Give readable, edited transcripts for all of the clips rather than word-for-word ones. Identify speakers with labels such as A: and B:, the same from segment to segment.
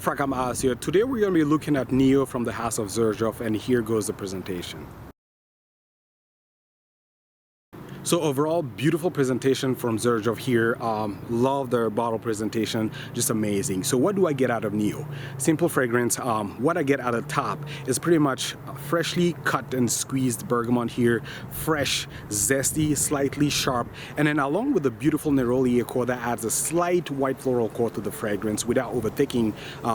A: Hello, Frakam As here. Today we're going to be looking at Nio from the House of Xerjoff, and here goes the presentation. So overall, beautiful presentation from Xerjoff here. Love their bottle presentation, just amazing. So what do I get out of Nio? Simple fragrance. What I get at the top is pretty much freshly cut and squeezed bergamot here, fresh, zesty, slightly sharp, and then along with the beautiful neroli core that adds a slight white floral core to the fragrance without overtaking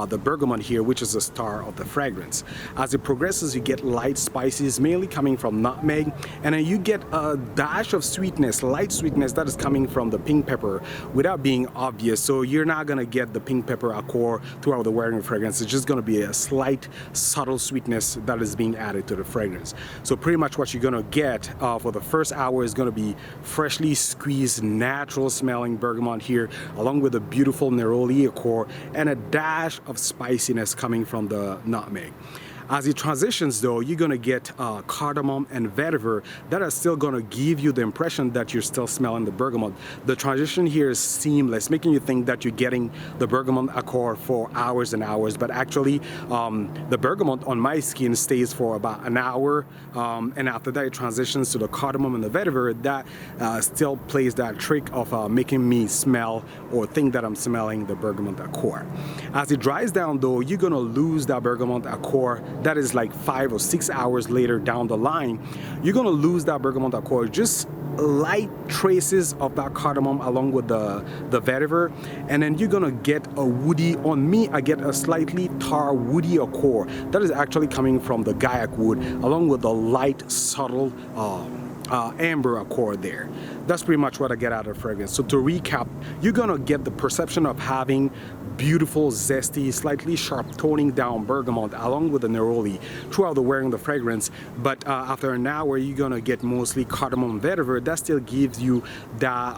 A: the bergamot here, which is the star of the fragrance. As it progresses, you get light spices, mainly coming from nutmeg, and then you get a dash of sweetness, light sweetness that is coming from the pink pepper without being obvious. So you're not gonna get the pink pepper accord throughout the wearing fragrance. It's just gonna be a slight, subtle sweetness that is being added to the fragrance. So pretty much what you're gonna get for the first hour is gonna be freshly squeezed, natural smelling bergamot here, along with a beautiful neroli core and a dash of spiciness coming from the nutmeg. As it transitions though, you're gonna get cardamom and vetiver that are still gonna give you the impression that you're still smelling the bergamot. The transition here is seamless, making you think that you're getting the bergamot accord for hours and hours, but actually the bergamot on my skin stays for about an hour, and after that it transitions to the cardamom and the vetiver that still plays that trick of making me smell or think that I'm smelling the bergamot accord. As it dries down though, you're gonna lose that bergamot accord. That is like 5 or 6 hours later down the line. You're gonna lose that bergamot accord, just light traces of that cardamom along with the vetiver, and then you're gonna get a woody. On me, I get a slightly tar woody accord that is actually coming from the guaiac wood along with the light subtle amber accord there. That's pretty much what I get out of the fragrance. So to recap, you're gonna get the perception of having beautiful, zesty, slightly sharp toning down bergamot along with the neroli throughout the wearing the fragrance, but after an hour you're gonna get mostly cardamom vetiver that still gives you that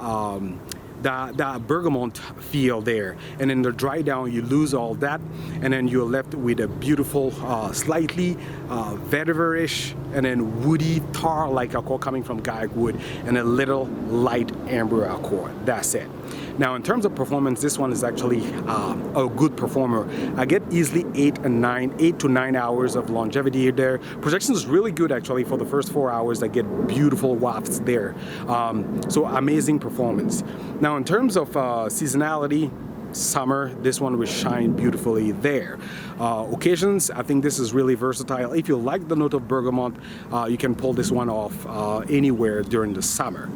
A: bergamot feel there, and in the dry down you lose all that, and then you're left with a beautiful slightly vetiver-ish and then woody tar like accord coming from guaiac wood and a little light amber accord. That's it. Now in terms of performance, this one is actually a good performer. I get easily 8 to 9 hours of longevity there. Projection is really good actually for the first 4 hours. I get beautiful wafts there. So amazing performance. Now in terms of seasonality, summer, this one will shine beautifully there. Occasions, I think this is really versatile. If you like the note of bergamot, you can pull this one off anywhere during the summer.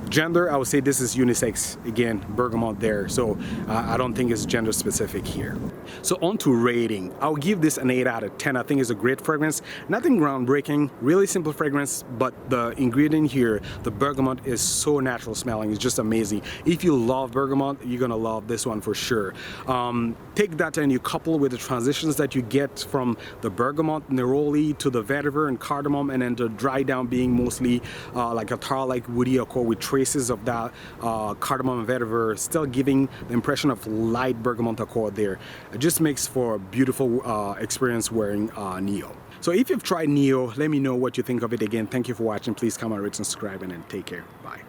A: Gender, I would say this is unisex, again, bergamot there, so I don't think it's gender specific here. So on to rating, I'll give this an 8 out of 10. I think it's a great fragrance, nothing groundbreaking, really simple fragrance, but the ingredient here, the bergamot, is so natural smelling, it's just amazing. If you love bergamot, you're gonna love this one for sure. Take that and you couple with the transitions that you get from the bergamot, neroli to the vetiver and cardamom, and then the dry down being mostly like a tar-like woody accord with traces of that cardamom and vetiver, still giving the impression of light bergamot accord there. It just makes for a beautiful experience wearing Nio. So if you've tried Nio, let me know what you think of it. Again, thank you for watching. Please comment, rate, and subscribe, and then take care. Bye.